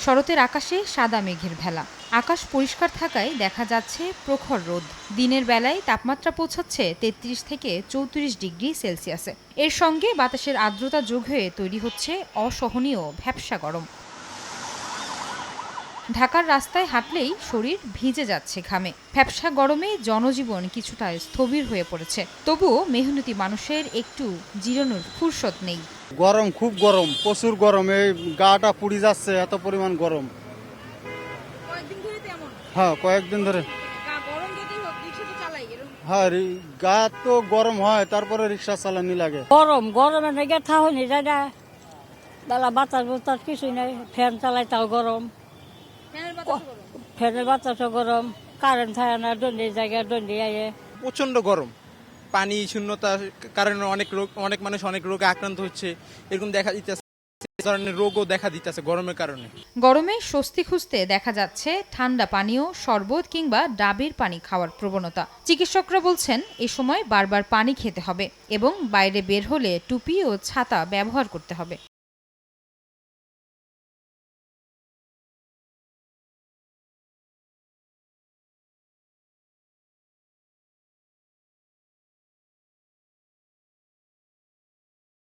শরতের আকাশে সাদা মেঘের ভেলা। আকাশ পরিষ্কার থাকায় দেখা যাচ্ছে প্রখর রোদ। দিনের বেলায় তাপমাত্রা পৌঁছাচ্ছে ৩৩ থেকে ৩৪ ডিগ্রি সেলসিয়াসে। এর সঙ্গে বাতাসের আর্দ্রতা যোগ হয়ে তৈরি হচ্ছে অসহনীয় ভ্যাপসা গরম। ঢাকার রাস্তায় হাঁটলেই শরীর ভিজে যাচ্ছে ঘামে। ভ্যাপসা গরমে জনজীবন কিছুটা স্থবির হয়ে পড়েছে। তবুও মেহনতি মানুষের একটু জিরানোর ফুরসত নেই। গরম, খুব গরম, প্রচুর গরম। এই গাটা পুড়ে যাচ্ছে, এত পরিমাণ গরম। কয়েকদিন ধরে তেমন? হ্যাঁ, কয়েকদিন ধরে। গরম যদি হোক রিক্সা তো চালাই হ্যাঁ, গা তো গরম হয়, তারপরে রিক্সা চালানি লাগে। গরমে নাকি থাহনি যায় না, বেলা বাতাস বাতাস কিছুই নাই, ফ্যান চালাই তাও গরম, ফ্যানের বাতাসও গরম, কারেন্ট থাকে না, দণ্ডি জায়গায় দণ্ডি আয়ে। প্রচন্ড গরম, পানি শূন্যতার কারণে অনেক মানুষ অনেক রোগে আক্রান্ত হচ্ছে, এরকম দেখা দিতেছে। ধরনের রোগও দেখা দিতেছে গরমের কারণে। গরমে স্বস্তি খুঁজতে দেখা যাচ্ছে ঠান্ডা পানীয়, শরবত কিংবা ডাবের পানি খাওয়ার প্রবণতা। চিকিৎসকরা বলছেন এ সময় বারবার পানি খেতে হবে এবং বাইরে বের হলে টুপি ও ছাতা ব্যবহার করতে হবে।